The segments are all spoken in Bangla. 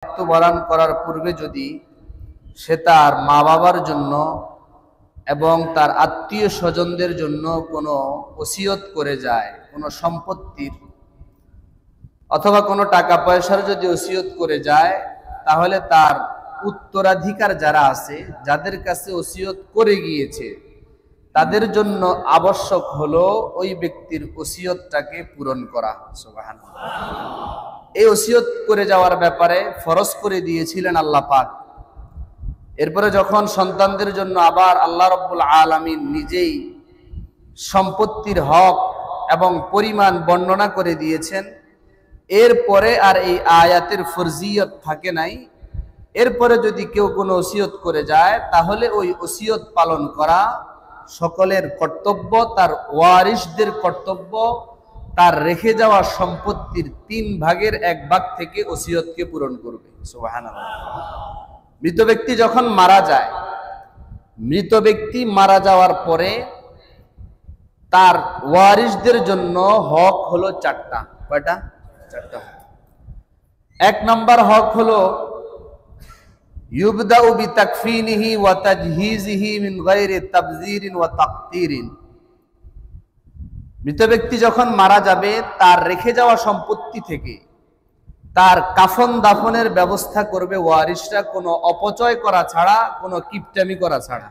মৃত্যুবরণ করার পূর্বে যদি সে তার মা বাবার জন্য এবং তার আত্মীয় স্বজনদের জন্য কোনো ওসিয়ত করে যায়, কোনো সম্পত্তির অথবা কোনো টাকা পয়সার যদি ওসিয়ত করে যায়, তাহলে তার উত্তরাধিকার যারা আছে, যাদের কাছে ওসিয়ত করে গিয়েছে, তাদের জন্য আবশ্যক হলো ওই ব্যক্তির ওসিয়তটাকে পূরণ করা। সুবহানাল্লাহ। এই ওসিয়ত করে যাওয়ার ব্যাপারে ফরজ করে দিয়েছিলেন আল্লাহ পাক। এরপরে যখন সন্তানদের জন্য আবার আল্লাহ রাব্বুল আলামিন নিজেই সম্পত্তির হক এবং পরিমাণ বর্ণনা করে দিয়েছেন, এরপরে আর এই আয়াতের ফরজিয়ত থাকে নাই। এরপরে যদি কেউ কোনো ওসিয়ত করে যায়, তাহলে ওই ওসিয়ত পালন করা সকলের কর্তব্য, তার ওয়ারিসদের কর্তব্য। তার রেখে যাওয়া সম্পত্তির 3 ভাগের 1 ভাগ থেকে ওসিয়তকে পূরণ করবে। সুবহানাল্লাহ। মৃত ব্যক্তি যখন মারা যায়, মৃত ব্যক্তি মারা যাওয়ার পরে তার ওয়ারিসদের জন্য হক হলো 4টা। কয়টা? 4টা। 1 নম্বর হক হলো ইউবদাউ বিতাকফিনিহি ওয়া তাজহিজিহি মিন গায়রি তাবযিরিন ওয়া তাকতিরিন। মৃত ব্যক্তি যখন মারা যাবে, তার রেখে যাওয়া সম্পত্তি থেকে তার কাফন দাফনের ব্যবস্থা করবে ওয়ারিসরা, কোনো অপচয় করা ছাড়া, কোনো কিপটামি করা ছাড়া।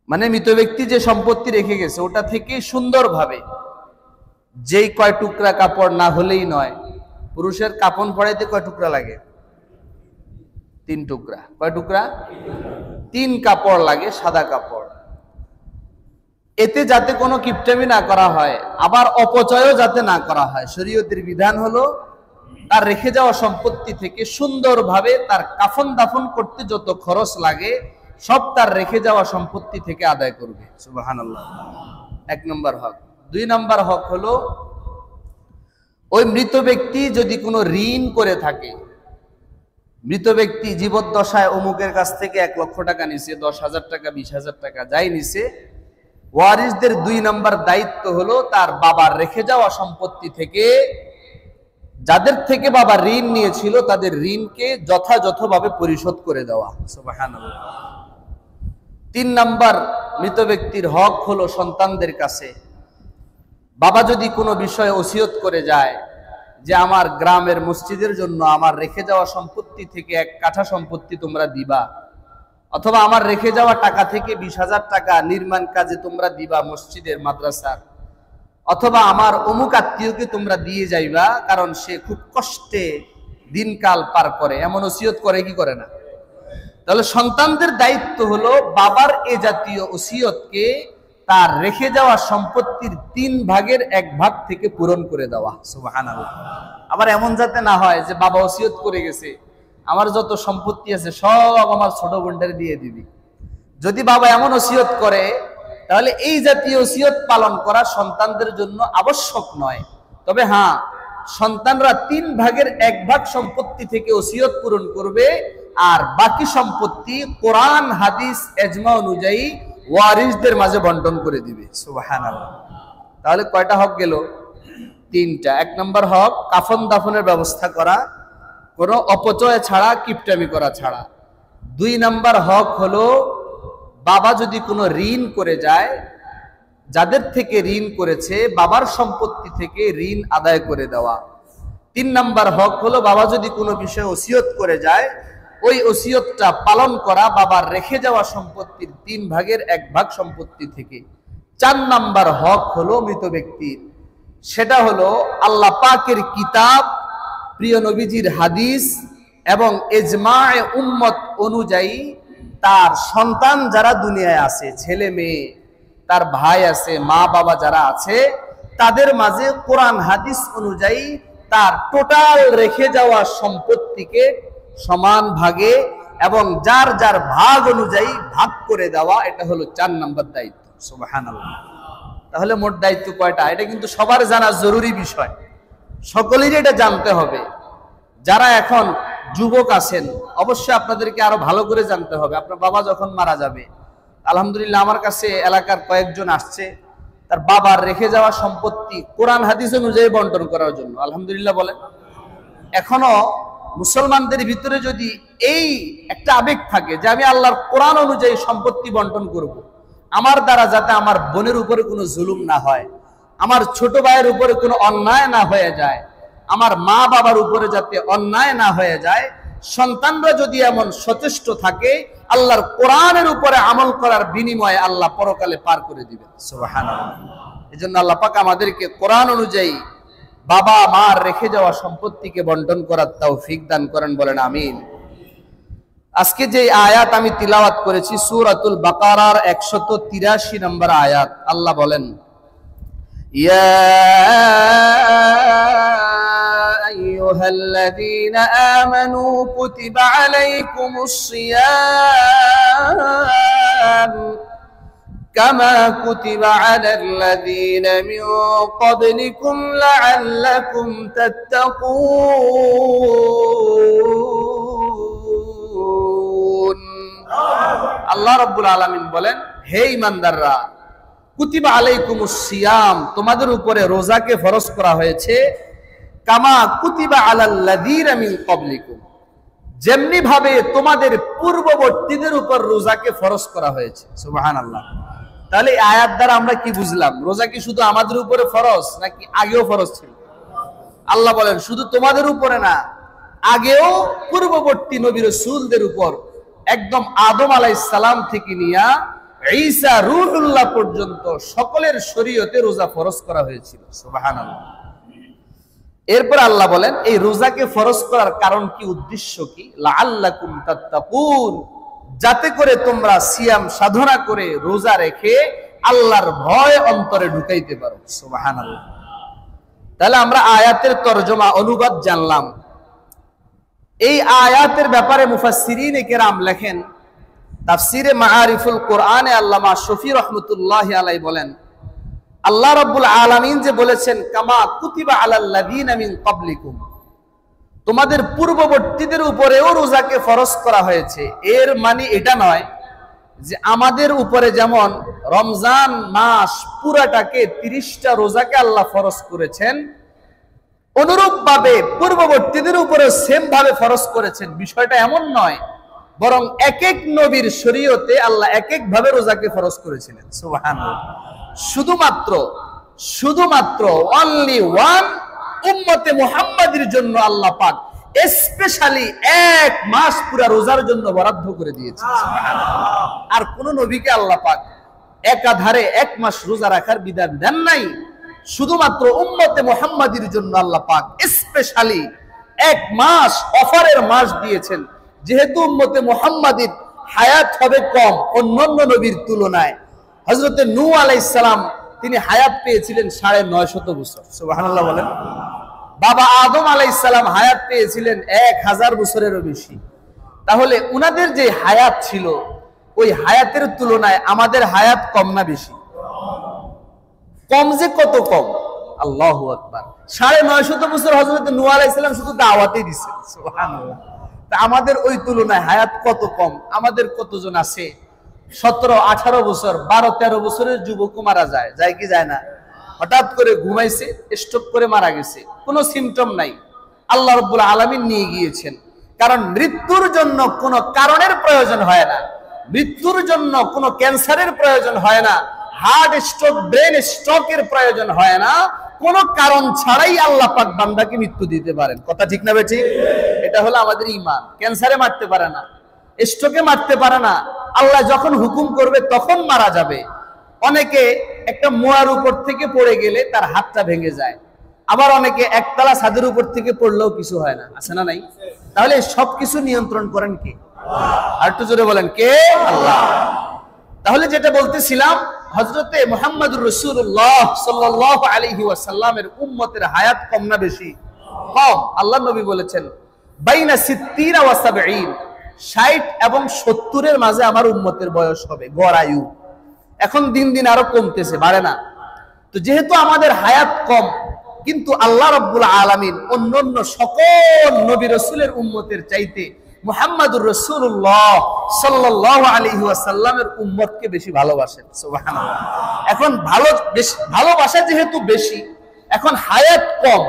মানে মৃত ব্যক্তি যে সম্পত্তি রেখে গেছে, ওটা থেকে সুন্দরভাবে, যেই কয় টুকরা কাপড় না হলেই নয়। পুরুষের কাফন পড়াইতে কয় টুকরা লাগে? 3 টুকরা। কয় টুকরা? 3 কাপড় লাগে, সাদা কাপড়। এতে যাতে কোনো কিপটামি না করা হয়, আবার অপচয়ও যাতে না করা হয়, শরীয়তের বিধান হলো তার রেখে যাওয়া সম্পত্তি থেকে সুন্দরভাবে তার কাফন দাফন করতে যত খরচ লাগে, সব তার রেখে যাওয়া সম্পত্তি থেকে আদায় করবে। সুবহানাল্লাহ। 1 নম্বর হক। 2 নম্বর হক হলো ওই মৃত ব্যক্তি যদি কোনো ঋণ করে থাকে, মৃত ব্যক্তি জীবদ্দশায় অমুকের কাছ থেকে 1 লক্ষ টাকা নিছে, 10,000 টাকা, 20,000 টাকা, যাই নিছে, ওয়ারিসদের 2 নম্বর দায়িত্ব হলো তার বাবার রেখে যাওয়া সম্পত্তি থেকে, যাদের থেকে বাবা ঋণ নিয়েছিল, তাদের ঋণকে যথাযথভাবে পরিশোধ করে দেওয়া। সুবহানাল্লাহ। 3 নম্বর মৃত ব্যক্তির হক হলো সন্তানদের কাছে। বাবা যদি কোনো বিষয়ে ওসিয়ত করে যায় যে আমার গ্রামের মসজিদের জন্য আমার রেখে যাওয়া সম্পত্তি থেকে 1 কাঠা সম্পত্তি তোমরা দিবা, অথবা আমার রেখে যাওয়া টাকা থেকে 20,000 টাকা নির্মাণ কাজে তোমরা দিবা মসজিদের, মাদ্রাসার, অথবা আমার অমুক আত্মীয়কে তোমরা দিয়ে যাইবা, কারণ সে খুব কষ্টে দিনকাল পার করে, এমন ওসিয়ত করে কি করে না? তাহলে সন্তানদের দায়িত্ব হলো বাবার এ জাতীয় ওসিয়তকে তার রেখে যাওয়া সম্পত্তির 3 ভাগের 1 ভাগ থেকে পূরণ করে দেওয়া। সুবহানাল্লাহ। আবার এমন যাতে না হয় যে বাবা ওসিয়ত করে গেছে, আমার যত সম্পত্তি আছে সব আমার ছোট বোনদের দিয়ে দিবি। যদি বাবা এমন ওসিয়ত করে, তাহলে এই জাতীয় ওসিয়ত পালন করা সন্তানদের জন্য আবশ্যক নয়। তবে হ্যাঁ, সন্তানরা 3 ভাগের 1 ভাগ সম্পত্তি থেকে ওসিয়ত পূরণ করবে, আর বাকি সম্পত্তি কোরআন হাদিস এজমা অনুযায়ী ওয়ারিসদের মাঝে বন্টন করে দিবে। সুবহানাল্লাহ। তাহলে কয়টা হক গেল? 3টা। 1 নম্বর হক কাফন দাফনের ব্যবস্থা করা, কোনো অপচয় ছাড়া, কিপটামি করা ছাড়া। 2 নম্বর হক হলো বাবা যদি কোনো ঋণ করে যায়, যাদের থেকে ঋণ করেছে বাবার সম্পত্তি থেকে ঋণ আদায় করে দেওয়া। 3 নম্বর হক হলো বাবা যদি কোনো বিষয়ে ওসিয়ত করে যায়, ওই ওসিয়তটা পালন করা বাবার রেখে যাওয়া সম্পত্তির 3 ভাগের 1 ভাগ সম্পত্তি থেকে। 4 নম্বর হক হলো মৃত ব্যক্তির, সেটা হলো আল্লাহ পাকের কিতাব, প্রিয় নবীজির হাদিস এবং ইজমায়ে উম্মত অনুযায়ী তার সন্তান যারা দুনিয়ায় আছে, ছেলে মেয়ে, তার ভাই আছে, মা বাবা যারা আছে, তাদের মাঝে কোরআন হাদিস অনুযায়ী তার টোটাল রেখে যাওয়া সম্পত্তিকে সমান ভাগে এবং যার যার ভাগ অনুযায়ী ভাগ করে দেওয়া। এটা হলো 4 নম্বর দায়িত্ব। সুবহানাল্লাহ। তাহলে মোট দায়িত্ব কয়টা? এটা কিন্তু সবার জানা জরুরি বিষয়, সকলেরই এটা জানতে হবে। যারা এখন যুবক আছেন, অবশ্যই আপনাদেরকে আরো ভালো করে জানতে হবে। আপনার বাবা যখন মারা যাবে, আলহামদুলিল্লাহ আমার কাছে এলাকার কয়েকজন আসছে তার বাবার রেখে যাওয়া সম্পত্তি কোরআন হাদিস অনুযায়ী বন্টন করার জন্য। আলহামদুলিল্লাহ বলেন। এখনো মুসলমানদের ভিতরে যদি এই একটা আবেগ থাকে যে আমি আল্লাহর কোরআন অনুযায়ী সম্পত্তি বন্টন করব, আমার দ্বারা যাতে আমার বোনের উপরে কোনো জুলুম না হয়, আমার ছোট ভাইয়ের উপরে কোনো অন্যায় না হয়ে যায়, আমার মা বাবার উপরে যাতে অন্যায় না হয়ে যায়, সন্তানরা যদি এমন সচেষ্ট থাকে, আল্লাহর কোরআনের উপরে আমল করার বিনিময়ে আল্লাহ পরকালে পার করে দিবেন। সুবহানাল্লাহ। এজন্য আল্লাহ পাক আমাদেরকে কোরআন অনুযায়ী বাবা মার রেখে যাওয়া সম্পত্তিকে বন্টন করার তৌফিক দান করেন, বলেন আমিন। আজকে যে আয়াত আমি তিলাওয়াত করেছি সূরাতুল বাকারার 183 নম্বর আয়াত, আল্লাহ বলেন, ইয়া আইয়ুহাল্লাযীনা আমানু কুতিবা আলাইকুমুস সিয়াম কামা কুতিবা আলাল্লাযীনা মিন ক্বাবলিকুম লাআল্লাকুম তাত্তাকুন। আল্লাহ রাব্বুল আলামিন বলেন, হে ঈমানদাররা, কুতিবা আলাইকুমুস সিয়াম, তোমাদের উপরে রোজাকে ফরজ করা হয়েছে, কামা কুতিবা আলাল্লাযীনা মিন ক্বাবলিকুম, যেমনি ভাবে তোমাদের পূর্ববর্তীদের উপর রোজাকে ফরজ করা হয়েছে। সুবহানাল্লাহ। তাহলে এই আয়াত দ্বারা আমরা কি বুঝলাম? রোজা কি শুধু আমাদের উপরে ফরজ নাকি আগেও ফরজ ছিল? আল্লাহ বলেন শুধু তোমাদের উপরে না, আগেও পূর্ববর্তী নবী রাসূলদের উপর, একদম আদম আলাইহিস সালাম থেকে নিয়া ঈসা রূহুল্লাহ পর্যন্ত সকলের শরীয়তে রোজা ফরজ করা হয়েছিল। সুবহানাল্লাহ। এরপর আল্লাহ বলেন এই রোজাকে ফরজ করার কারণ কি, উদ্দেশ্য কি? লাআল্লাকুম তাত্তাকুন, যাতে করে তোমরা সিয়াম সাধনা করে রোজা রেখে আল্লাহর ভয় অন্তরে ঢুকাইতে পারো। সুবহানাল্লাহ। তাহলে আমরা আয়াতের তরজমা অনুবাদ জানলাম। এই আয়াতের ব্যাপারে মুফাসসিরিনে কেরাম লেখেন, তাফসিরে মাআরিফুল কোরআনে আল্লামা শফি রাহমাতুল্লাহি আলাইহি বলেন, আল্লাহ রাব্বুল আলামিন যে বলেছেন কামা কুতিবা আলাল্লাযীনা মিন ক্বাবলিকুম, তোমাদের পূর্ববর্তীদের উপরেও রোজাকে ফরজ করা হয়েছে, এর মানে এটা নয় যে আমাদের উপরে যেমন রমজান মাস পুরাটাকে 30টা রোজাকে আল্লাহ ফরজ করেছেন, অনুরূপ ভাবে পূর্ববর্তীদের উপরে সেম ভাবে ফরজ করেছেন, বিষয়টা এমন নয়, বরং এক এক নবীর শরীয়তে আল্লাহ এক এক ভাবে রোজাকে ফরজ করেছিলেন। সুবহানাল্লাহ। শুধুমাত্র অনলি ওয়ান উম্মতে মুহাম্মাদের জন্য আল্লাহ পাক স্পেশালি 1 মাস পুরা রোজার জন্য বরাদ্দ করে দিয়েছেন। সুবহানাল্লাহ। আর কোন নবীকে আল্লাহ পাক একাধারে 1 মাস রোজা রাখার বিধান দেন নাই। শুধুমাত্র উম্মতে মুহাম্মাদের জন্য আল্লাহ পাক স্পেশালি 1 মাস অফারের মাস দিয়েছেন, যেহেতু উম্মতে মুহাম্মাদের হায়াত হবে কম অন্যান্য নবীর তুলনায়। হযরতে নূহ আলাইহিস সালাম তিনি হায়াত পেয়েছিলেন 950 বছর। সুবহানাল্লাহ বলেন। বাবা আদম আলাইহিস সালাম হায়াত পেয়েছিলেন 1000 বছরেরও বেশি। তাহলে উনাদের যে হায়াত ছিল ওই হায়াতের তুলনায় আমাদের হায়াত কম না বেশি? কম যে কত কম! আল্লাহু আকবার। 950 বছর হযরতে নূহ আলাইহিস সালাম শুধু দাওয়াতই দিয়েছেন। সুবহানাল্লাহ। তা আমাদের ওই তুলনায় হায়াত কত কম! আমাদের কতজন আছে 17-18 বছর 12-13 বছরের যুবকও মারা যায়, যায় কি যায় না? হঠাৎ করে ঘুমাইছে, স্ট্রোক করে মারা গেছে, কোনো সিমটম নাই, আল্লাহ রাব্বুল আলামিন নিয়ে গিয়েছেন। কারণ মৃত্যুর জন্য কোনো কারণের প্রয়োজন হয় না, মৃত্যুর জন্য কোনো ক্যান্সারের প্রয়োজন হয় না, হার্ট স্ট্রোক ব্রেন স্ট্রোকের প্রয়োজন হয় না, কোনো কারণ ছাড়াই আল্লাহ পাক বান্দাকে মৃত্যু দিতে পারেন। কথা ঠিক না বেঠিক? এটা হলো আমাদের ঈমান। ক্যান্সারে মারতে পারে না, স্ট্রোকে মারতে পারে না, আল্লাহ যখন হুকুম করবে তখন মারা যাবে। অনেকে একটা মোয়ার উপর থেকে পড়ে গেলে তার হাতটা ভেঙে যায়, আবার অনেকে একতলা ছাদের উপর থেকে পড়লেও কিছু হয় না, আছে না নাই? তাহলে সবকিছু নিয়ন্ত্রণ করেন কে? আর একটু জোরে বলেন, কে? আল্লাহ। তাহলে যেটা বলতেছিলাম, হযরতে মুহাম্মদুর রাসূলুল্লাহ সাল্লাল্লাহু আলাইহি ওয়াসাল্লামের উম্মতের হায়াত কম না বেশি? কম। আল্লাহর নবী বলেছেন বাইনা 60 ওয়া 70, 60 এবং 70-এর মাঝে আমার উম্মতের বয়স হবে, গড় আয়ু। এখন দিন দিন আরো কমতেছে, বাড়ে না। তো যেহেতু আমাদের হায়াত কম, কিন্তু আল্লাহ রাব্বুল আলামিন অন্যান্য সকল নবী রাসূলের উম্মতের চাইতে মুহাম্মদুর রাসূলুল্লাহ সাল্লাল্লাহু আলাইহি ওয়াসাল্লামের উম্মতকে বেশি ভালোবাসেন। সুবহানাল্লাহ। এখন ভালোবাসা যেহেতু বেশি, এখন হায়াত কম,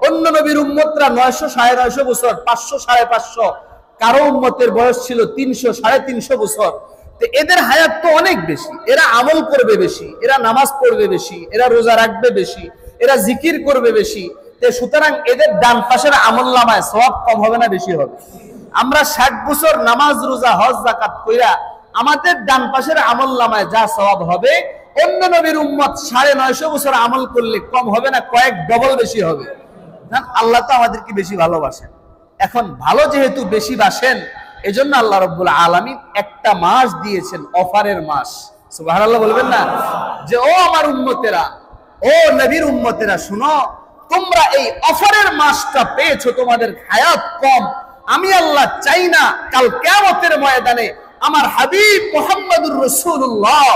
অন্য নবীর উম্মতরা 900 950 বছর, 500 550, কারো উম্মতের বয়স ছিল 300 350 বছর। তো এদের হায়াত তো অনেক বেশি, এরা আমল করবে বেশি, এরা নামাজ পড়বে বেশি, এরা রোজা রাখবে বেশি, এরা জিকির করবে বেশি। তো সুতরাং এদের ডান পাশের আমলনামায় সওয়াব কম হবে না বেশি হবে? আমরা 60 বছর নামাজ রোজা হজ যাকাত কইরা আমাদের ডান পাশের আমলনামায় যা সওয়াব হবে, অন্য নবীর উম্মত 950 বছর আমল করলে কম হবে না, কয়েক ডবল বেশি হবে। আল্লাহ তো আমাদেরকে বেশি ভালোবাসেন। এখন ভালো যেহেতু বেশি বাসেন, এজন্য আল্লাহ রাব্বুল আলামিন একটা মাস দিয়েছেন, অফারের মাস। সুবহানাল্লাহ বলবেন না? যে ও আমার উম্মতেরা, ও নবীর উম্মতেরা, শুনো, তোমরা এই অফারের মাসটা পেয়েছো, তোমাদের হায়াত কম। আমি আল্লাহ চাই না কাল কিয়ামতের ময়দানে আমার হাবিব মুহাম্মদুর রাসূলুল্লাহ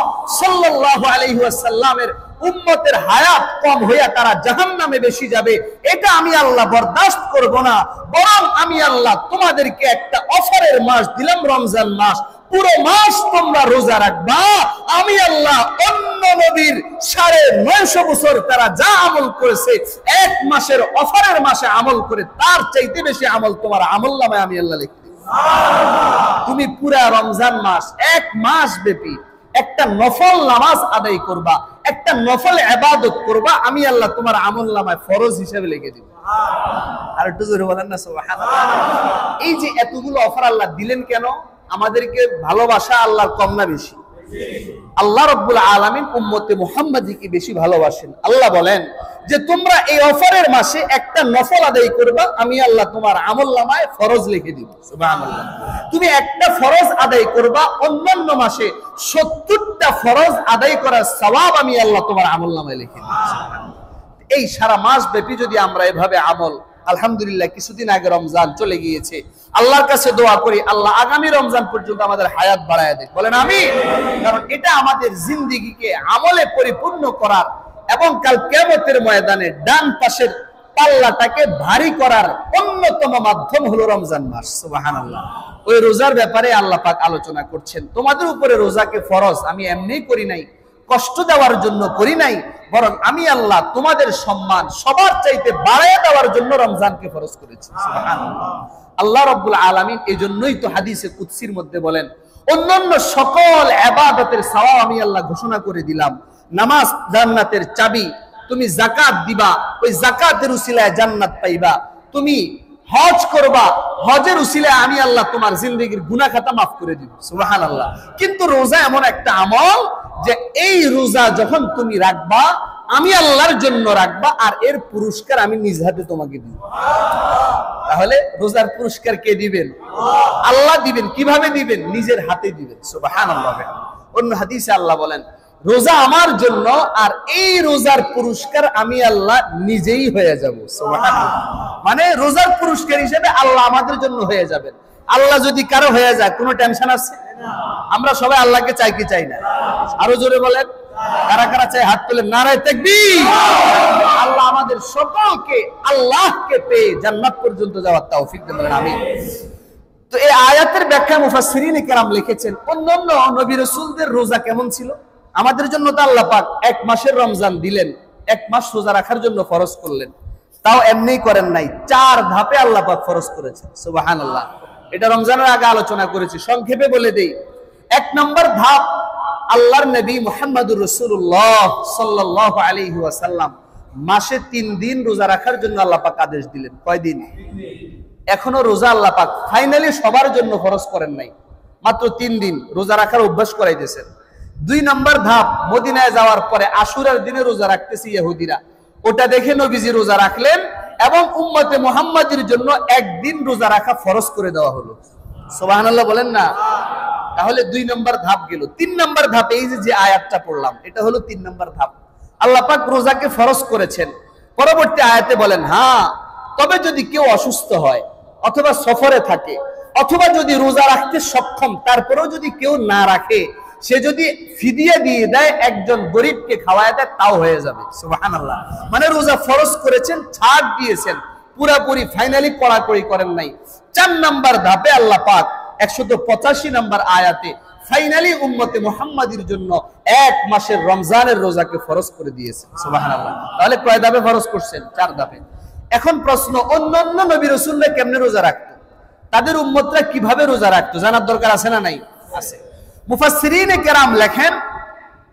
সাল্লাল্লাহু আলাইহি ওয়াসাল্লামের উম্মতের হায়াত কম হইয়া তারা জাহান্নামে বেশি যাবে। এটা আমি আল্লাহ বরদাস্ত করব না। বরং আমি আল্লাহ তোমাদেরকে একটা অফারের মাস দিলাম, রমজান মাস। পুরো মাস তোমরা রোজা রাখবা। আমি আল্লাহ অন্য নবীর 950 বছর তারা যা আমল করেছে, এক মাসের অফারের মাসে আমল করে তার চাইতে বেশি আমল তোমার আমলনামায় আমি আল্লাহ লিখি। তুমি পুরা রমজান মাস, এক মাস ব্যাপী একটা নফল নামাজ আদায় করবা, একটা নফল ইবাদত করবা, আমি আল্লাহ তোমার আমলনামায় ফরজ হিসেবে লিখে দিব। আর একটু জোরে বলেন না সুবহানাল্লাহ। এই যে এতগুলো অফার আল্লাহ দিলেন কেন? আমাদেরকে ভালোবাসা আল্লাহর কম না বেশি? আল্লাহ রাব্বুল আলামিন উম্মতে মুহাম্মাদীকে বেশি ভালোবাসেন। আল্লাহ বলেন যে তোমরা এই অফারের মাসে একটা নফল আদায় করবা, আমি আল্লাহ তোমার আমলনামায় ফরজ লিখে দিব। সুবহানাল্লাহ। তুমি একটা ফরজ আদায় করবা, অন্যান্য মাসে 70টা ফরজ আদায় করার সওয়াব আমি আল্লাহ তোমার আমলনামায় লিখে দিব। এই সারা মাস ব্যাপী যদি আমরা এভাবে আমল, আলহামদুলিল্লাহ কিছুদিন আগে রমজান চলে গিয়েছে, আল্লাহর কাছে দোয়া করি আল্লাহ আগামী রমজান পর্যন্ত আমাদের হায়াত বাড়ায় দেয়, বলেন আমিন। কারণ এটা আমাদের জিন্দেগিকে আমলে পরিপূর্ণ করার এবং কাল কিয়ামতের ময়দানে ডান পাশের পাল্লাটাকে ভারী করার অন্যতম মাধ্যম হলো রমজান মাস। সুবহানাল্লাহ। ওই রোজার ব্যাপারে আল্লাহ পাক আলোচনা করছেন, তোমাদের উপরে রোজাকে ফরজ আমি এমনি করি নাই, কষ্ট দেওয়ার জন্য করি নাই, বরং আমি আল্লাহ তোমাদের সম্মান সবার চাইতে বাড়ায় দেওয়ার জন্য রমজানকে ফরজ করেছি। সুবহানাল্লাহ। আল্লাহ রাব্বুল আলামিন এজন্যই তো হাদিসে কুদসির মধ্যে বলেন, অন্যান্য সকল ইবাদতের সওয়াব আমি আল্লাহ ঘোষণা করে দিলাম। নামাজ জান্নাতের চাবি, তুমি যাকাত দিবা, ওই যাকাতের উসিলায় জান্নাত পাইবা। তুমি হজ করবা, হজের উসিলায় আমি আল্লাহ তোমার জিন্দেগীর গুনাহ খাতা মাফ করে দিব। সুবহানাল্লাহ। কিন্তু রোজা এমন একটা আমল যে এই রোজা যখন তুমি রাখবা, আমি আল্লাহর জন্য রাখবা, আর এর পুরস্কার আমি নিজ হাতে তোমাকে দিব। তাহলে রোজার পুরস্কার কে দিবেন? আল্লাহ দিবেন। কিভাবে দিবেন? নিজের হাতে দিবেন। সুবহানাল্লাহ। অন্য হাদিসে আল্লাহ বলেন, রোজা আমার জন্য, আর এই রোজার পুরস্কার আমি আল্লাহ নিজেই হয়ে যাব। সুবহানাল্লাহ। মানে রোজার পুরস্কার হিসেবে আল্লাহ আমাদের জন্য হয়ে যাবেন। আল্লাহ যদি কারো হয়ে যায় কোনো টেনশন আছে? আমরা সবাই আল্লাহকে চাই কি চাই না? আরো জোরে বলেন, কারা কারা চাই হাত তুলে নারায়ে তাকবীর। আল্লাহ আমাদের সকলকে আল্লাহকে পেয়ে জান্নাত পর্যন্ত যাওয়ার তৌফিক দেন, বলেন আমিন। তো এই আয়াতের ব্যাখ্যা মুফাসসিরিনে কেরাম লিখেছেন, অন্যান্য নবী রাসূলদের রোজা কেমন ছিল, আমাদের জন্য তো আল্লাহ পাক এক মাসের রমজান দিলেন, এক মাস রোজা রাখার জন্য ফরজ করলেন। তাও এমনি করেন নাই, 4 ধাপে আল্লাহ পাক ফরজ করেছেন। সুবহানাল্লাহ। এটা রমজানের আগে আলোচনা করেছি, সংক্ষেপে বলে দেই। 1 নম্বর ধাপ, আল্লাহর নবী মুহাম্মদুর রাসূলুল্লাহ সাল্লাল্লাহু আলাইহি ওয়াসাল্লাম মাসে 3 দিন রোজা রাখার জন্য আল্লাহ পাক আদেশ দিলেন। কয় দিন? এখনো রোজা আল্লাহ পাক ফাইনালি সবার জন্য ফরজ করেন নাই, মাত্র 3 দিন রোজা রাখার অভ্যাস করাইতেছেন। 2 নম্বর ধাপ, মদিনায় যাওয়ার পরে আশুরার দিনে রোজা রাখতেছে ইহুদিরা, ওটা দেখে নবীজি রোজা রাখলেন এবং উম্মতে মুহাম্মাদীর জন্য একদিন রোজা রাখা ফরজ করে দেওয়া হলো। সুবহানাল্লাহ বলেন না? তাহলে 2 নম্বর ধাপ গেল। 3 নম্বর ধাপ, এই যে আয়াতটা পড়লাম, এটা হলো 3 নম্বর ধাপ। আল্লাহ পাক রোজাকে ফরজ করেছেন। পরবর্তী আয়াতে বলেন, হ্যাঁ, তবে যদি কেউ অসুস্থ হয় অথবা সফরে থাকে অথবা যদি রোজা রাখতে সক্ষম তারপরেও যদি কেউ না রাখে, সে যদি ফিদিয়া দিয়ে দেয়, একজন গরিবকে খাওয়ায় দেয়, তাও হয়ে যাবে। সুবহানাল্লাহ। মানে রোজা ফরজ করেছেন, ছাড় দিয়েছেন, পুরাপুরি ফাইনালি কড়াকড়ি করেন নাই। 4 নম্বর ধাপে আল্লাহ পাক 185 নম্বর আয়াতে ফাইনালি উম্মতে মুহাম্মাদীর জন্য 1 মাসের রমজানের রোজাকে ফরজ করে দিয়েছেন। সুবহানাল্লাহ। তাহলে কয় ধাপে ফরজ করছেন? 4 ধাপে। এখন প্রশ্ন, অন্যান্য নবী রাসূলরা কেমনে রোজা রাখতো, তাদের উম্মতরা কিভাবে রোজা রাখতো, জানার দরকার আছে না নাই? আছে। মুফাসসিরিনে কেরাম লেখেন,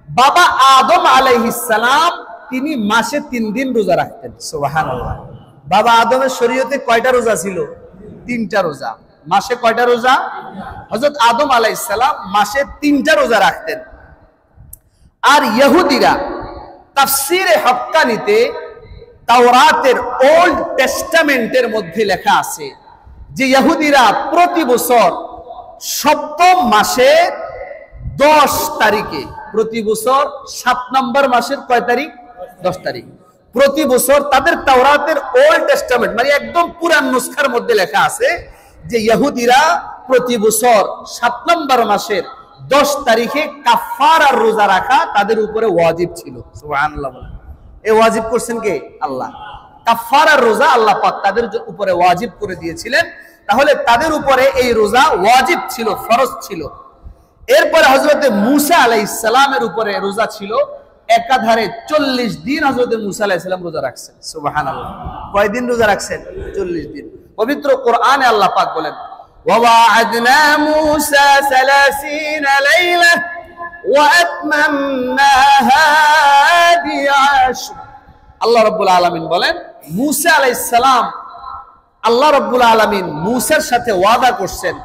বাবা আদম আলাইহিস সালাম তিনি মাসে 3 দিন রোজা রাখতেন। সুবহানাল্লাহ। বাবা আদমের শরীয়তে কয়টা রোজা ছিল? 3টা রোজা। মাসে কয়টা রোজা? হযরত আদম আলাইহিস সালাম মাসে 3টা রোজা রাখতেন। আর ইহুদিরা তাফসীরে হক্কানিতে তাওরাতের ওল্ড টেস্টামেন্টের মধ্যে লেখা আছে যে ইহুদিরা প্রতি বছর সপ্তম মাসে 10 তারিখে, প্রতি বছর 7 নম্বর মাসের কয় তারিখ? 10 তারিখ। প্রতি বছর তাদের তাওরাতের ওল্ড টেস্টামেন্ট মানে একদম পুরান নুসখার মধ্যে লেখা আছে যে ইহুদিরা প্রতি বছর 7 নম্বর মাসের 10 তারিখে কাফারার রোজা রাখা তাদের উপরে ওয়াজিব ছিল। সুবহানাল্লাহ। এই ওয়াজিব করছেন কে? আল্লাহ। কাফারার রোজা আল্লাহ পাক তাদের উপরে ওয়াজিব করে দিয়েছিলেন। তাহলে তাদের উপরে এই রোজা ওয়াজিব ছিল, ফরজ ছিল। এরপরে হযরতে মূসা আলাইহিস সালামের উপরে রোজা ছিল, একাধারে 40 দিন হযরতে মূসা আলাইহিস সালাম রোজা রাখছেন। সুবহানাল্লাহ। কয়দিন রোজা রাখছেন? 40 দিন। পবিত্র কোরআনে আল্লাহ পাক বলেন, ওয়া ওয়া'আদনা মূসা 30 লাইলা ওয়া আতমামনাহা বি'আশর। আল্লাহ রাব্বুল আলামিন বলেন, মূসা আলাইহিস সালাম, আল্লাহ রাব্বুল আলামিন মূসার সাথে ওয়াদা করছেন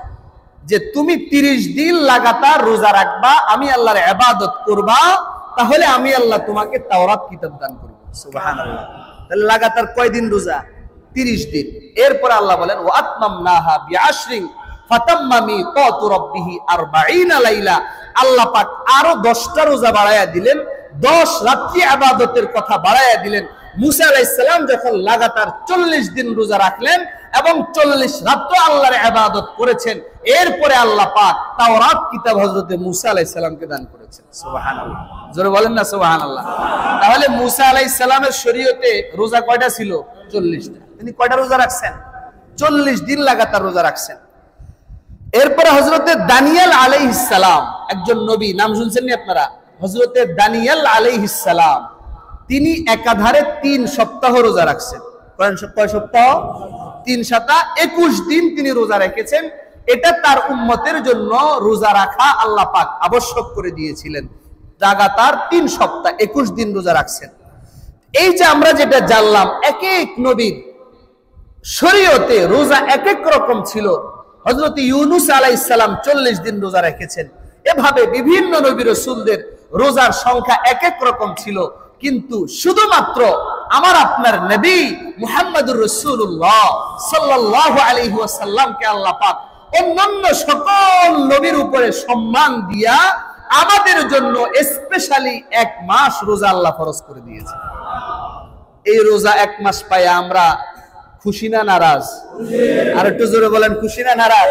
যে তুমি 30 দিন লাগাতার রোজা রাখবা, আমি আল্লাহর ইবাদত করবা, তাহলে আমি আল্লাহ তোমাকে তাওরাত কিতাব দান করব। সুবহানাল্লাহ। তাহলে লাগাতার কয় দিন রোজা? 30 দিন। এরপর আল্লাহ বলেন, ওয়া আতমামনাহা বি'আশরিন ফাতাম্মা মিকাতু রাব্বিহি 40 লাইলা। আল্লাহ পাক আরো 10টা রোজা বাড়ায়া দিলেন, 10 রাত্রি ইবাদতের কথা বাড়ায়া দিলেন। মূসা আলাইহিস সালাম যখন লাগাতার 40 দিন রোজা রাখলেন এবং 40 রাত্র আল্লাহর ইবাদত করেছেন, এরপরে আল্লাহ পাক তাওরাত কিতাব হযরতে মূসা আলাইহিস সালামকে দান করেছেন। সুবহানাল্লাহ। জোরে বলেন না সুবহানাল্লাহ। তাহলে মূসা আলাইহিস সালামের শরীয়তে রোজা কয়টা ছিল? 40টা। তিনি কয়টা রোজা রাখছেন? 40 দিন লাগাতার রোজা রাখছেন। এরপরে হযরতে দানিয়েল আলাইহিস সালাম, একজন নবী, নাম শুনছেন নি আপনারা? হযরতে দানিয়েল আলাইহিস সালাম তিনি একাধারে 3 সপ্তাহ রোজা রাখছেন। কয় সপ্তাহ? 3 সাতা 21 দিন তিনি রোজা রেখেছেন। এটা তার উম্মতের জন্য রোজা রাখা আল্লাহ পাক আবশ্যক করে দিয়েছিলেন। লাগাতার 3 সপ্তাহ 21 দিন রোজা রাখছেন। এই যে আমরা যেটা জানলাম, এক এক নবীর শরীয়তে রোজা এক এক রকম ছিল। হযরত ইউনূস আলাইহিস সালাম 40 দিন রোজা রেখেছেন। এভাবে বিভিন্ন নবী রাসূলদের রোজার সংখ্যা এক এক রকম ছিল। কিন্তু শুধুমাত্র আমার আপনার নবী মুহাম্মদুর রাসূলুল্লাহ সাল্লাল্লাহু আলাইহি ওয়াসাল্লামকে আল্লাহ পাক অন্যান্য সকল নবীর উপরে সম্মান দিয়া আমাদের জন্য স্পেশালি 1 মাস রোজা আল্লাহ ফরজ করে দিয়েছে। এই রোজা 1 মাস পায় আমরা খুশি না নারাজ? আর একটু জোরে বলেন, খুশি না নারাজ?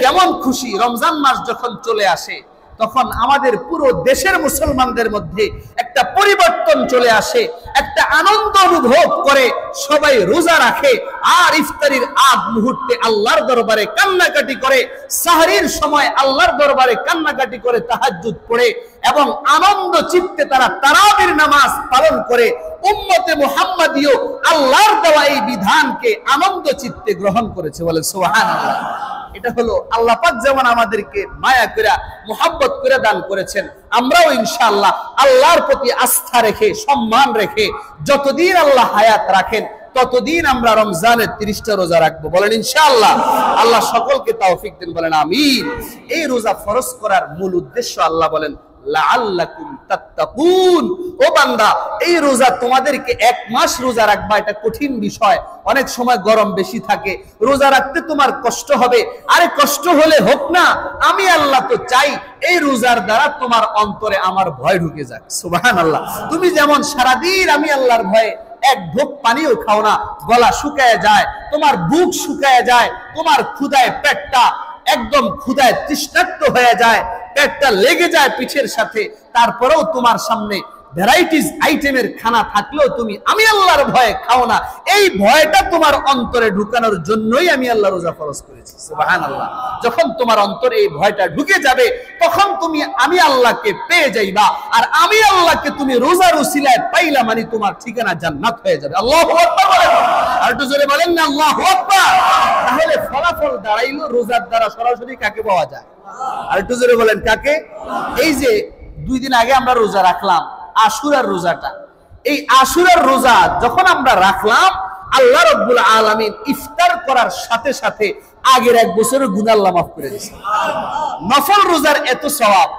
কেমন খুশি! রমজান মাস যখন চলে আসে তখন আমাদের পুরো দেশের মুসলমানদের মধ্যে একটা পরিবর্তন চলে আসে, একটা আনন্দ অনুভব করে, সবাই রোজা রাখে আর ইফতারির আগ মুহূর্তে আল্লাহর দরবারে কান্নাকাটি করে, সাহরির সময় আল্লাহর দরবারে কান্নাকাটি করে, তাহাজ্জুদ পড়ে এবং আনন্দ চিত্তে তারা তারাবির নামাজ পালন করে। উম্মতে মুহাম্মাদিও আল্লাহর দেওয়া এই বিধানকে আনন্দ চিত্তে গ্রহণ করেছে। বলে সুবহানাল্লাহ। এটা হলো আল্লাহ পাক যেমন আমাদেরকে মায়া করে মুহাব্বত করে দান করেছেন, আমরাও ইনশাআল্লাহ আল্লাহর প্রতি আস্থা রেখে সম্মান রেখে যতদিন আল্লাহ হায়াত রাখেন ততদিন আমরা রমজানের 30টা রোজা রাখবো। বলেন ইনশাআল্লাহ। আল্লাহ সকলকে তৌফিক দিন, বলেন আমিন। এই রোজা ফরজ করার মূল উদ্দেশ্য আল্লাহ বলেন লাআল্লাকুম তাত্তাকুন। ও বান্দা, এই রোজা তোমাদেরকে 1 মাস রোজা রাখবা, এটা কঠিন বিষয়। অনেক সময় গরম বেশি থাকে, রোজা রাখতে তোমার কষ্ট হবে। আরে কষ্ট হলে হোক না, আমি আল্লাহ তো চাই এই রোজার দ্বারা তোমার অন্তরে আমার ভয় ঢুকে যাক। সুবহানাল্লাহ। তুমি যেমন সারাদিন আমি আল্লাহর ভয়ে 1 ঢোক পানিও খাও না, গলা শুকায় যায়, তোমার বুক শুকায় যায়, তোমার ক্ষুধায় পেটটা একদম ক্ষুধায় তৃষ্ণার্ত হয়ে যায়, পেটটা লেগে যায় পিঠের সাথে, তারপরেও তোমার সামনে ভ্যারাইটিস আইটেমের খানা থাকলেও তুমি আমি আল্লাহর ভয়ে খাও না। এই ভয়টা তোমার অন্তরে ঢুকানোর জন্যই আমি আল্লাহ রোজা ফরজ করেছি। সুবহানাল্লাহ। যখন তোমার অন্তরে এই ভয়টা ঢুকে যাবে তখন তুমি আমি আল্লাহকে পেয়ে যাইবা, আর আমি আল্লাহকে তুমি রোজার উসিলায় পাইলা মানে তোমার ঠিকানা জান্নাত হয়ে যাবে। আল্লাহু আকবার বলেন। আর একটু জোরে বলেন না আল্লাহু আকবার। তাহলে ফলাফল দাঁড়াইলো রোজার দ্বারা সরাসরি কাকে পাওয়া যায়? আর একটু জোরে বলেন কাকে? এই যে 2 দিন আগে আমরা রোজা রাখলাম আশুরার রোজাটা, এই আশুরার রোজা যখন আমরা রাখলাম, আল্লাহ রাব্বুল আলামিন ইফতার করার সাথে সাথে আগের 1 বছরের গুনাহ আল্লাহ মাফ করে দিয়েছে। নফল রোজার এত সওয়াব।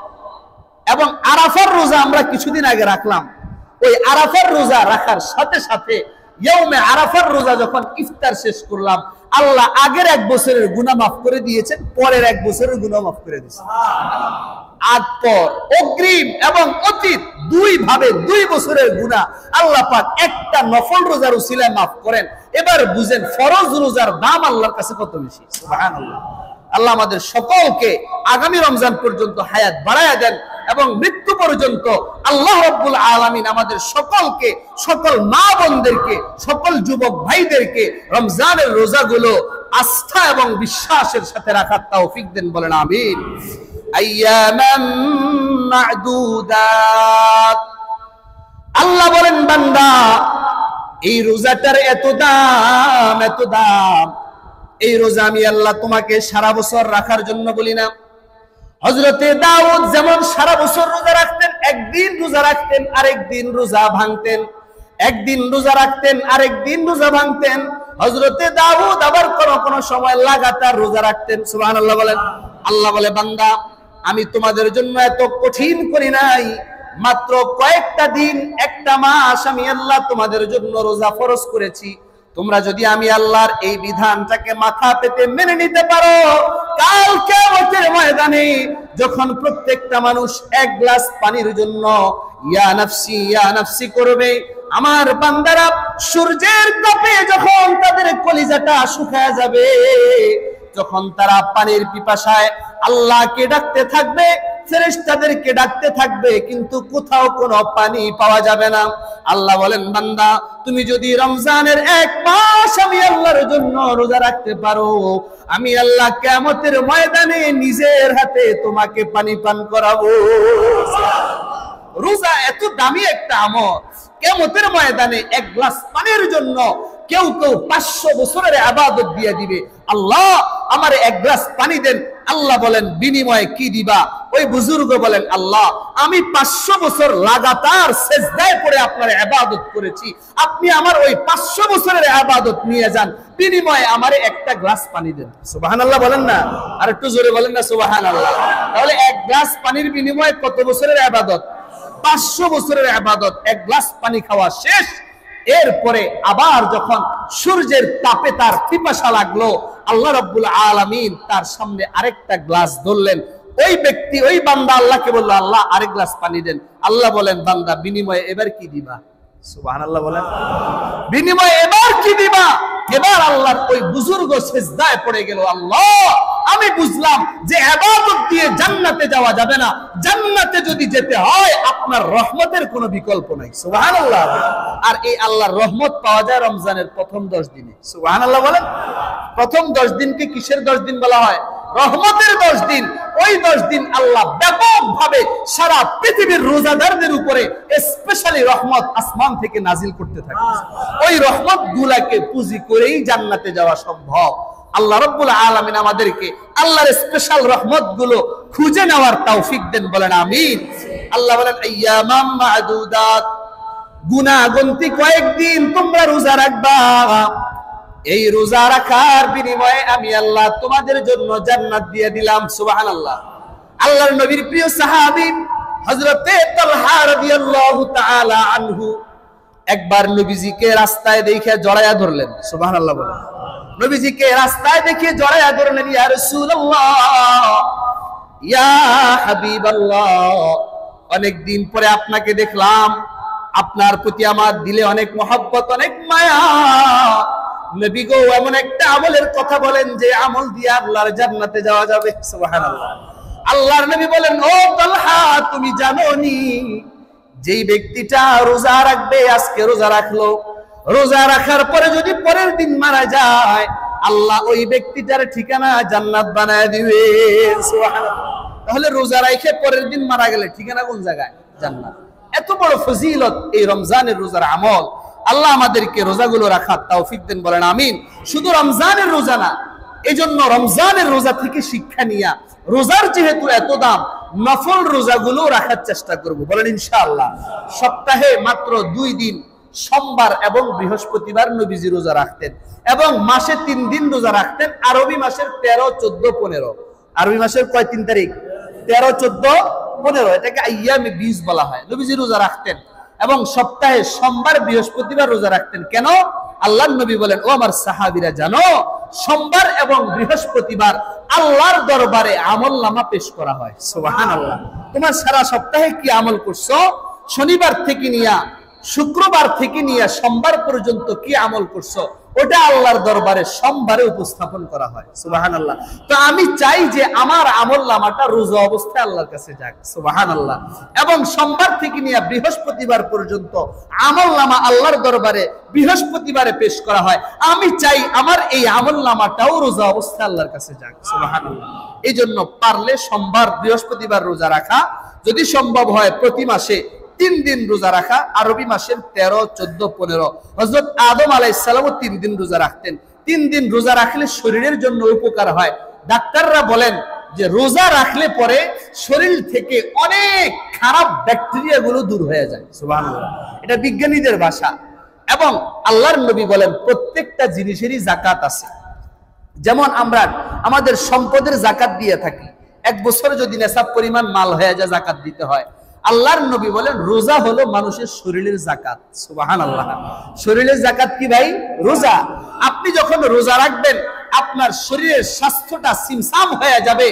এবং আরাফার রোজা আমরা কিছুদিন আগে রাখলাম, ওই আরাফার রোজা রাখার সাথে সাথে ইয়াউমে আরাফার রোজা যখন ইফতার শেষ করলাম, আল্লাহ আগের 1 বছরের গুনাহ মাফ করে দিয়েছেন, পরের 1 বছরের গুনাহ মাফ করে দিয়েছেন। আগ পর, অগ্রিম এবং অতীত 2 ভাবে 2 বছরের গুনাহ আল্লাহ পাক একটা নফল রোজার উসিলায় মাফ করেন। এবার বুঝেন ফরজ রোজার দাম আল্লাহর কাছে কত বেশি। সুবহানাল্লাহ। আল্লাহ আমাদের সকলকে আগামী রমজান পর্যন্ত হায়াত বাড়ায়া দেন এবং মৃত্যু পর্যন্ত আল্লাহ রাব্বুল আলামিন আমাদের সকলকে, সকল মা বোনদেরকে, সকল যুবক ভাইদেরকে রমজানের রোজাগুলো আস্থা এবং বিশ্বাসের সাথে রাখার তৌফিক দেন, বলেন আমিন। আইয়ামান মা'দুদাত। আল্লাহ বলেন বান্দা এই রোজাটার এত দাম, এত দাম। এই রোজা আমি আল্লাহ তোমাকে সারা বছর রাখার জন্য বলি না। হযরতে দাউদ যেমন সারা বছর রোজা রাখতেন, একদিন রোজা রাখতেন আরেকদিন রোজা ভাঙতেন, একদিন রোজা রাখতেন আরেকদিন রোজা ভাঙতেন। হযরতে দাউদ আবার কোন সময় লাগাতার রোজা রাখতেন। সুবহানাল্লাহ বলেন। আল্লাহ বলে বান্দা আমি তোমাদের জন্য এত কঠিন করি নাই, মাত্র কয়েকটা দিন, একটা মাস আমি আল্লাহ তোমাদের জন্য রোজা ফরজ করেছি। তোমরা যদি আমি আল্লাহর এই বিধানটাকে মাথা পেতে মেনে নিতে পারো, কাল কিয়ামতের ময়দানে যখন প্রত্যেকটা মানুষ 1 গ্লাস পানির জন্য ইয়া নাফসি করবে, আমার বান্দারা সূর্যের তাপে যখন তাদের কলিজাটা শুকায় যাবে, যখন তারা পানির পিপাসায় আল্লাহকে ডাকতে থাকবে, ফেরেশতাদেরকে ডাকতে থাকবে, কিন্তু কোথাও কোনো পানি পাওয়া যাবে না। আল্লাহ বলেন বান্দা তুমি যদি রমজানের 1 মাস আমি আল্লাহর জন্য রোজা রাখতে পারো, আমি আল্লাহ কিয়ামতের ময়দানে নিজের হাতে তোমাকে পানি পান করাবো। রোজা এত দামি একটা আমল, কিয়ামতের ময়দানে 1 গ্লাস পানির জন্য কেউ কেউ 500 বছরের ইবাদত দিয়ে দিবে। আল্লাহ আমারে 1 গ্লাস পানি দেন। আল্লাহ বলেন বিনিময়ে কি দিবা? ওই বুজুর্গ বলেন আল্লাহ আমি 500 বছর লাগাতার সিজদায় পড়ে আপনার ইবাদত করেছি, আপনি আমার ওই 500 বছরের ইবাদত নিয়ে যান, বিনিময়ে আমারে 1টা গ্লাস পানি দেন। সুবহানাল্লাহ বলেন না, আর একটু জোরে বলেন না সুবহানাল্লাহ। তাহলে 1 গ্লাস পানির বিনিময়ে কত বছরের ইবাদত? 500 বছরের ইবাদত। 1 গ্লাস পানি খাওয়া শেষ, এরপরে আবার যখন সূর্যের তাপে তার পিপাসা লাগলো, আল্লাহ রাব্বুল আলামিন তার সামনে আরেকটা গ্লাস ধরলেন। ওই ব্যক্তি, ওই বান্দা আল্লাহকে বলল আল্লাহ আরেক গ্লাস পানি দেন। আল্লাহ বলেন বান্দা বিনিময়ে এবার কি দিবা? সুবহানাল্লাহ বলেন। বিনিময়ে এবার কি দিবা? এবার আল্লাহর ওই বুজুর্গ সিজদায় পড়ে গেল। আল্লাহ আমি বুঝলাম যে ইবাদত দিয়ে জান্নাতে যাওয়া যাবে না, জান্নাতে যদি যেতে হয় আপনার রহমতের কোনো বিকল্প নাই। সুবহানাল্লাহ। আর এই আল্লাহর রহমত পাওয়া যায় রমজানের প্রথম 10 দিনে। সুবহানাল্লাহ বলেন। প্রথম 10 দিনকে কিসের 10 দিন বলা হয়? রহমতের 10 দিন। ওই 10 দিন আল্লাহ ব্যাপকভাবে সারা পৃথিবীর রোজাদারদের উপরে স্পেশালি রহমত আসমান থেকে নাজিল করতে থাকে। ওই রহমত গুলাকে পুঁজি করেই জান্নাতে যাওয়া সম্ভব। আল্লাহ রাব্বুল আলামিন আমাদেরকে আল্লাহর স্পেশাল রহমত গুলো খুঁজে নেওয়ার তৌফিক দেন, বলেন আমিন। আল্লাহ বলেন আইয়ামাম মা'দুদাত, গুনাহগন্তি কয়েকদিন তোমরা রোজা রাখবা, এই রোজা রাখার বিনিময়ে আমি আল্লাহ তোমাদের জন্য জান্নাত দিয়ে দিলাম। সুবহানাল্লাহ। আল্লাহর নবীর প্রিয় সাহাবী হযরতে তালহা রাদিয়াল্লাহু তাআলা আনহু একবার নবীজিকে রাস্তায় দেখে জড়ায়া ধরলেন। সুবহানাল্লাহ বলেন। নবীজিকে রাস্তায় দেখে জড়ায়া ধরলেন, ইয়া রাসূলুল্লাহ, ইয়া হাবিবাল্লাহ, অনেক দিন পরে আপনাকে দেখলাম, আপনার প্রতি আমার দিলে অনেক মহব্বত, অনেক মায়া। নবী গো এমন একটা আমলের কথা বলেন যে আমল দিয়ে আল্লাহর জান্নাতে যাওয়া যাবে। সুবহানাল্লাহ। আল্লাহর নবী বলেন, ও তালহা তুমি জানো নি যেই ব্যক্তিটা রোজা রাখবে, আজকে রোজা রাখলো, রোজা রাখার পরে যদি পরের দিন মারা যায়, আল্লাহ ওই ব্যক্তিটার ঠিকানা জান্নাত বানায় দিবে। সুবহানাল্লাহ। তাহলে রোজা রাখে পরের দিন মারা গেলে ঠিকানা কোন জায়গায়? জান্নাত। এত বড় ফজিলত এই রমজানের রোজার আমল। আল্লাহ আমাদেরকে রোজাগুলো রাখার তৌফিক দেন, বলেন আমিন। শুধু রমজানের রোজা না, এই জন্য রমজানের রোজা থেকে শিক্ষা নিয়া রোজার যেহেতু এত দাম, নফল রোজাগুলো রাখার চেষ্টা করব, বলেন ইনশাআল্লাহ। সপ্তাহে মাত্র 2 দিন, সোমবার এবং বৃহস্পতিবার নবীজি রোজা রাখতেন, এবং মাসে 3 দিন রোজা রাখতেন। আরবি মাসের 13, 14, 15। আরবি মাসের কয় 3 তারিখ? 13, 14, 15। এটাকে আইয়ামে বীজ বলা হয়। নবীজি রোজা রাখতেন এবং সপ্তাহে সোমবার বৃহস্পতিবার রোজা রাখতেন। কেন? আল্লাহর নবী বলেন, ও আমার সাহাবীরা, জানো সোমবার এবং বৃহস্পতিবার আল্লাহর দরবারে আমলনামা পেশ করা হয়। সুবহানাল্লাহ। তোমার সারা সপ্তাহে কি আমল করছো, শনিবার থেকে নিয়া শুক্রবার থেকে নিয়ে সোমবার পর্যন্ত কি আমল করছো, ওটা আল্লাহর দরবারে সোমবারে উপস্থাপন করা হয়। সুবহানাল্লাহ। তো আমি চাই যে আমার আমলনামাটা রোজা অবস্থায় আল্লাহর কাছে যাক। সুবহানাল্লাহ। এবং সোমবার থেকে নিয়ে বৃহস্পতিবার পর্যন্ত আমলনামা আল্লাহর দরবারে বৃহস্পতিবারে পেশ করা হয়। আমি চাই আমার এই আমলনামাটাও রোজা অবস্থায় আল্লাহর কাছে যাক। সুবহানাল্লাহ। এই জন্য পারলে সোমবার বৃহস্পতিবার রোজা রাখা, যদি সম্ভব হয় প্রতি মাসে 3 দিন রোজা রাখা। আরবি মাসের 13, 14, 15। হযরত আদম আলাইহিস সালামও 3 দিন রোজা রাখতেন। 3 দিন রোজা রাখলে শরীরের জন্য উপকার হয়। ডাক্তাররা বলেন যে রোজা রাখলে পরে শরীর থেকে অনেক খারাপ ব্যাকটেরিয়া গুলো দূর হয়ে যায়। সুবহানাল্লাহ। এটা বিজ্ঞানীদের ভাষা। এবং আল্লাহর নবী বলেন প্রত্যেকটা জিনিসেরই যাকাত আছে। যেমন আমরা আমাদের সম্পদের যাকাত দিয়ে থাকি, 1 বছরে যদি নেশাব পরিমাণ মাল হয়ে যায় যাকাত দিতে হয়। আল্লাহর নবী বলেন রোজা হলো মানুষের শরীরের যাকাত। সুবহানাল্লাহ। শরীরের যাকাত কি ভাই? রোজা। আপনি যখন রোজা রাখবেন আপনার শরীরের স্বাস্থ্যটা সিমসাম হয়ে যাবে,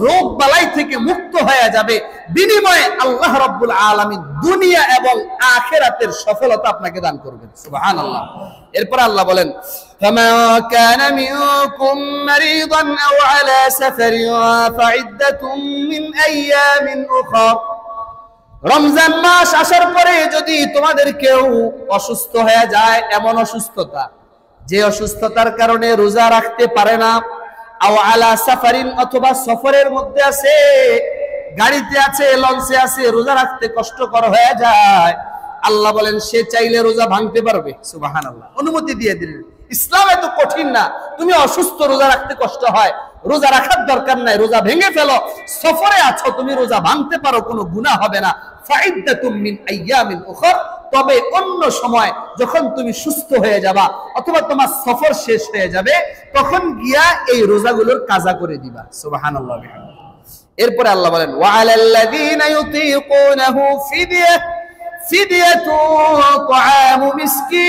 রোগ বালাই থেকে মুক্ত হয়ে যাবে। বিনিময়ে আল্লাহ রাব্বুল আলামিন দুনিয়া এবং আখিরাতের সফলতা আপনাকে দান করবেন। সুবহানাল্লাহ। এরপর আল্লাহ বলেন, ফামান কানা মিনকুম মারিদান আও আলা সাফারিন ফাইদ্দাতুম মিন আইয়ামিন উখরা। রমজান মাস আসার পরে যদি তোমাদের কেউ অসুস্থ হয়ে যায়, এমন অসুস্থতা যে অসুস্থতার কারণে রোজা রাখতে পারে না, আও আলা সাফারিন, অথবা সফরের মধ্যে আছে, গাড়িতে আছে, লঞ্চে আছে, রোজা রাখতে কষ্টকর হয়ে যায়, আল্লাহ বলেন সে চাইলে রোজা ভাঙতে পারবে। সুবহানাল্লাহ। অনুমতি দিয়ে দিলেন। ইসলাম এত কঠিন না। তুমি অসুস্থ, রোজা রাখতে কষ্ট হয়, রোজা রাখার দরকার নাই, রোজা ভেঙে ফেলো। সফরে আছো, তুমি রোজা ভাঙতে পারো, কোনো গুনাহ হবে না। ফাইদ্দাতুম মিন আইয়ামিন উখর। তবে অন্য সময় যখন তুমি সুস্থ হয়ে যাবা অথবা তোমার সফর শেষ হয়ে যাবে, তখন গিয়া এই রোজাগুলোর কাজা করে দিবা। সুবহানাল্লাহ। এরপরে আল্লাহ বলেন, ওয়া আলাল্লাযীনা ইউতীকুনাহু ফিদিয়াতু তাআমু মিসকিন।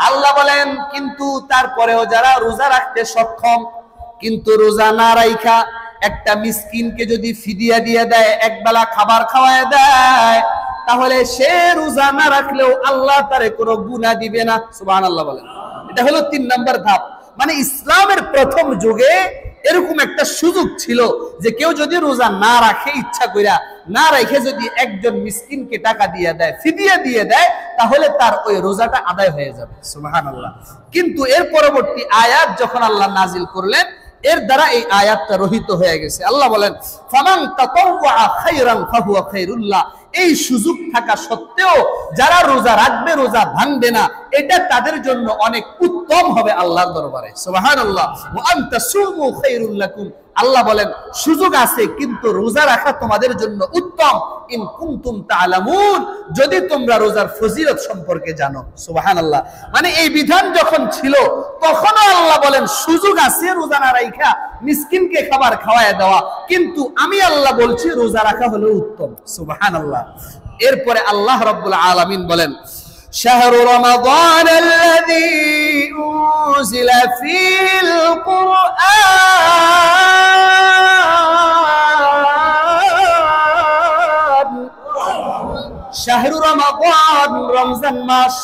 আল্লাহ বলেন কিন্তু তারপরেও যারা রোজা রাখতে সক্ষম কিন্তু রোজা না রাখা একটা মিসকিনকে যদি ফিদিয়া দিয়ে দেয়, একবেলা খাবার খাওয়ায় দেয়, তাহলে সে রোজা না রাখলেও আল্লাহ তারে কোনো গুনাহ দিবে না। সুবহানাল্লাহ বলেন। এটা হলো 3 নম্বর ধাপ। মানে ইসলামের প্রথম যুগে এরকম একটা সুযোগ ছিল যে কেউ যদি রোজা না রাখে, ইচ্ছা কইরা না রেখে যদি একজন মিসকিনকে টাকা দিয়ে দেয়, ফিদিয়া দিয়ে দেয়, তাহলে তার ওই রোজাটা আদায় হয়ে যাবে। সুবহানাল্লাহ। কিন্তু এর পরবর্তী আয়াত যখন আল্লাহ নাজিল করলেন, এর দ্বারা এই আয়াতটা রহিত হয়ে গেছে। আল্লাহ বলেন, ফামান তাতাওয়া খায়রান ফাহুয়া খায়রুল্লাহ। এই সুযোগ থাকা সত্ত্বেও যারা রোজা রাখবে, রোজা ভাঙবে না, এটা তাদের জন্য অনেক উত্তম হবে আল্লাহর দরবারে। সুবহানাল্লাহ। ওয়া আনতা সুমু খায়রুল লাকুম। আল্লাহ বলেন সুযোগ আছে কিন্তু রোজা রাখা তোমাদের জন্য উত্তম, ইন কুনতুম তা'লামুন, যদি তোমরা রোজার ফজিলত সম্পর্কে জানো। সুবহানাল্লাহ। মানে এই বিধান যখন ছিল তখনও আল্লাহ বলেন সুযোগ আছে রোজা না রাখা মিসকিনকে খাবার খাওয়ায় দেওয়া, কিন্তু আমি আল্লাহ বলছি রোজা রাখা হলো উত্তম। সুবহানাল্লাহ। এরপরে আল্লাহ রাব্বুল আলামিন বলেন, শাহরু রমাদান আল্লাযী উনজিলা ফীহিল কুরআন। শাহরু রমাদান, রমজান মাস,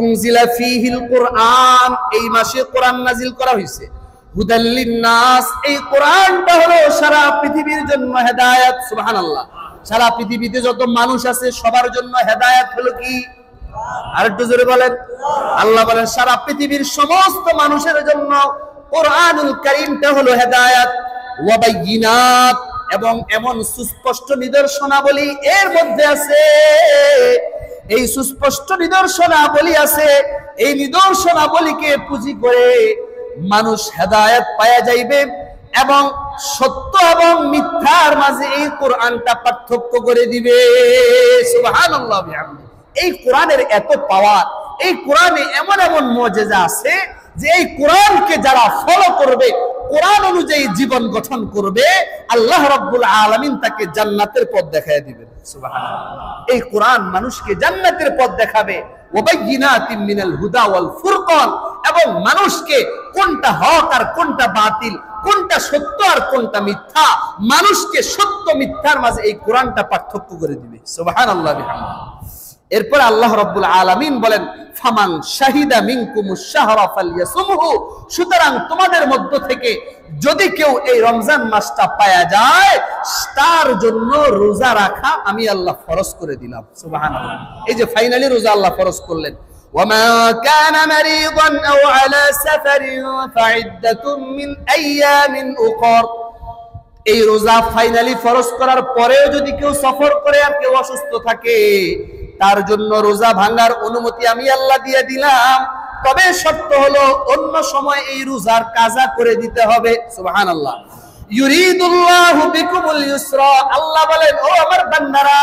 উনজিলা ফীহিল কুরআন, এই মাসে কোরআন নাজিল করা হয়েছে। হুদাল লিন্নাস, এই কোরআনটা হলো সারা পৃথিবীর জন্য হেদায়েত। সুবহানাল্লাহ। সারা পৃথিবীতে যত মানুষ আছে সবার জন্য হেদায়েত হলো কি? আরেকটু জোরে বলেন। আল্লাহ বলেন সারা পৃথিবীর সমস্ত মানুষের জন্য কোরআনুল কারীমটা হলো হেদায়েত। ওয়া বায়িনাত, এবং এমন সুস্পষ্ট নিদর্শনাবলী এর মধ্যে আছে, এই সুস্পষ্ট নিদর্শনাবলী আছে, এই নিদর্শনাবলীকে পুঁজি করে মানুষ হেদায়েত পাওয়া যাইবে এবং সত্য এবং মিথ্যার মাঝে এই কোরআনটা পার্থক্য করে দিবে। সুবহানাল্লাহ বিহামদিহি। এই কোরআনের এত পাওয়ার, এই কোরআনে এমন এমন মুজিজা আছে যে এই কোরআনকে যারা ফলো করবে, কোরআন অনুযায়ী জীবন গঠন করবে, আল্লাহ রাব্বুল আলামিন তাকে জান্নাতের পথ দেখায় দিবেন। সুবহানাল্লাহ। এই কোরআন মানুষকে জান্নাতের পথ দেখাবে, ওয়াবাইয়িনাতিন মিনাল হুদা ওয়াল ফুরকান, এবং মানুষকে কোনটা হক আর কোনটা বাতিল, কোনটা সত্য আর কোনটা মিথ্যা, মানুষকে সত্য মিথ্যার মাঝে এই কোরআনটা পার্থক্য করে দিবে। সুবহানাল্লাহ বিহামদিহি। এরপর আল্লাহ রাব্বুল আলামিন বলেন, ফামান শাহিদা মিনকুমুশ শাহরা ফালইয়াসুমহু, সুতরাং তোমাদের মধ্য থেকে যদি কেউ এই রমজান মাসটা পায়া যায়, তার জন্য রোজা রাখা আমি আল্লাহ ফরজ করে দিলাম। সুবহানাল্লাহ। এই যে ফাইনালি রোজা আল্লাহ ফরজ করলেন। ওয়ামা কানা মারিদান আও আলা সাফারিন ফাইদ্দাতুম মিন আইয়ামিন উখর, এই রোজা ফাইনালি ফরজ করার পরেও যদি কেউ সফর করে আর কেউ অসুস্থ থাকে, তার জন্য রোজা ভাঙার অনুমতি আমি আল্লাহ দিয়ে দিলাম। তবে শর্ত হলো অন্য সময় এই রোজার কাজা করে দিতে হবে। সুবহানাল্লাহ। ইউরিদুল্লাহু বিকুমুল ইউসরা, আল্লাহ বলেন, ও আমার বান্দারা,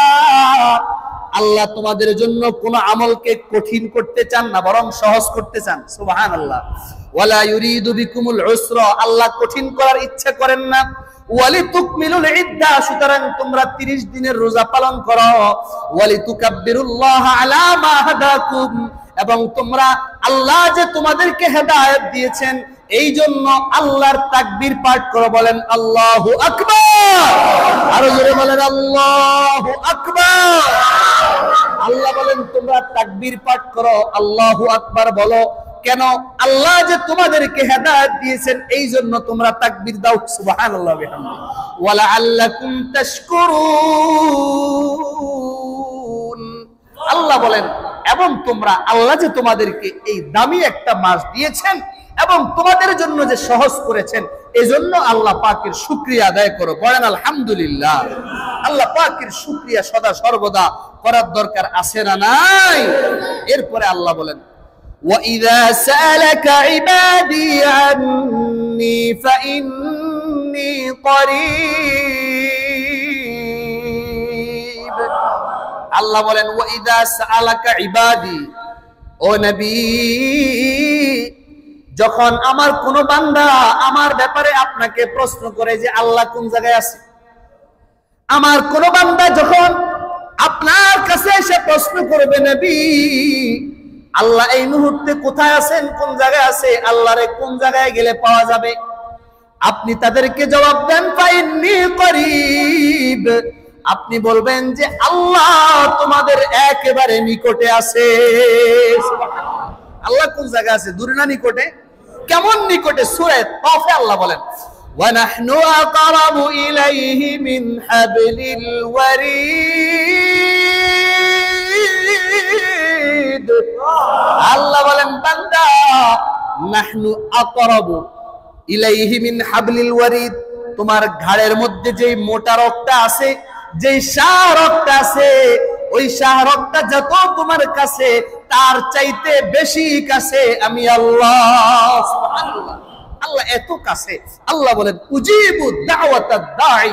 আল্লাহ তোমাদের জন্য কোন আমলকে কঠিন করতে চান না, বরং সহজ করতে চান। সুবহানাল্লাহ। ওয়ালা ইউরিদু বিকুমুল উসরা, আল্লাহ কঠিন করার ইচ্ছা করেন না। ওয়ালিতুকমিলুল ইদ্দা, সুতরাং তোমরা 30 দিনের রোজা পালন করো। ওয়ালিতুকাব্বিরুল্লাহ আলা মা হাদাকুম, এবং তোমরা আল্লাহ যে তোমাদেরকে হেদায়েত দিয়েছেন এই জন্য আল্লাহর তাকবীর পাঠ করো। বলেন আল্লাহু আকবার। আরো জোরে বলেন আল্লাহু আকবার। আল্লাহ বলেন তোমরা তাকবীর পাঠ করো, আল্লাহু আকবার বলো। কেন? আল্লাহ যে তোমাদেরকে হেদায়েত দিয়েছেন এই জন্য তোমরা তাকবীর দাও। সুবহানাল্লাহ বিহামদিহি। ওয়ালাআল্লাকুম তাশকুরুন, আল্লাহ বলেন এবং তোমরা, আল্লাহ যে তোমাদেরকে এই দামি একটা মাস দিয়েছেন এবং তোমাদের জন্য যে সহজ করেছেন, এজন্য আল্লাহ পাকের শুকরিয়া আদায় করো। বলেন আলহামদুলিল্লাহ। আল্লাহ পাকের শুকরিয়া সদা সর্বদা করার দরকার আছে না নাই? এরপরে আল্লাহ বলেন, وَإِذَا سَأَلَكَ عِبَادِي عَنِّي فَإِنِّي قَرِيبٌ। আল্লাহ বলেন, وَإِذَا سَأَلَكَ عِبَادِي, ও নবী, যখন আমার কোন বান্দা আমার ব্যাপারে আপনাকে প্রশ্ন করে যে আল্লাহ কোন জায়গায় আছে, আমার কোন বান্দা যখন আপনার কাছে এসে প্রশ্ন করবে, নবী আল্লাহ এই মুহূর্তে কোথায় আছেন, কোন জায়গায় আছে, আল্লাহরে কোন জায়গায় গেলে পাওয়া যাবে, আপনি তাদেরকে জবাব দেন ফাইন্নী করিব, আপনি বলবেন যে আল্লাহ তোমাদের একেবারে নিকটে আছে। আল্লাহ কোন জায়গায় আছে? দূরে না নিকটে? কেমন নিকটে? সূরা তাফে আল্লাহ বলেন, ওয়া নাহনু আকরাবু ইলাইহি মিন হাবলিল ওয়ারিদ। আল্লাহ বলেন, বান্দা, নাহনু আকরাবু ইলাইহি মিন হাবলিল ওয়ারিদ, তোমার ঘাড়ের মধ্যে যেই মোটা রগটা আছে, যেই শাহ রগটা আছে, ওই শাহ রগটা যত তোমার কাছে তার চাইতে বেশি কাছে আমি আল্লাহ। সুবহানাল্লাহ। আল্লাহ এত কাছে। আল্লাহ বলেন, উজিবু দাওয়াতাদ দাঈ,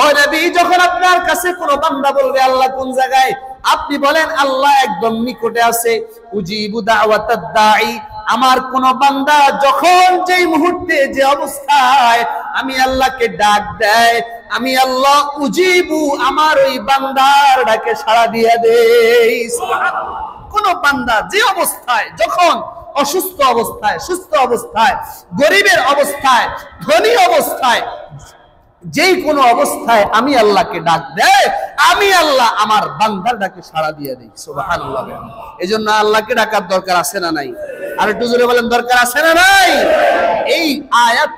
ও নবী যখন আপনার কাছে কোন বান্দা বলবে আল্লাহ কোন জায়গায়, আপনি বলেন আল্লাহ একদম নিকটে আছে। উজিবু দাওয়াতাদ দাঈ, আমার কোন বান্দা যখন যেই মুহূর্তে যে অবস্থায় আমি আল্লাহকে ডাক দেয়, আমি আল্লাহ উজিবু, আমার ওই বান্দার ডাকে সাড়া দিয়ে দেই। সুবহানাল্লাহ। কোন বান্দা যে অবস্থায়, যখন অসুস্থ অবস্থায়, সুস্থ অবস্থায়, গরিবের অবস্থায়, ধনী অবস্থায়, যেই কোনো অবস্থায় আমি আল্লাহকে ডাক দেয়, আমি আল্লাহ আমার বান্দার ডাকে সাড়া দিয়ে দেই। সুবহানাল্লাহ। এজন্য আল্লাহকে ডাকার দরকার আছে না নাই? আর একটু জোরে বলেন, দরকার আছে না নাই? এই আয়াত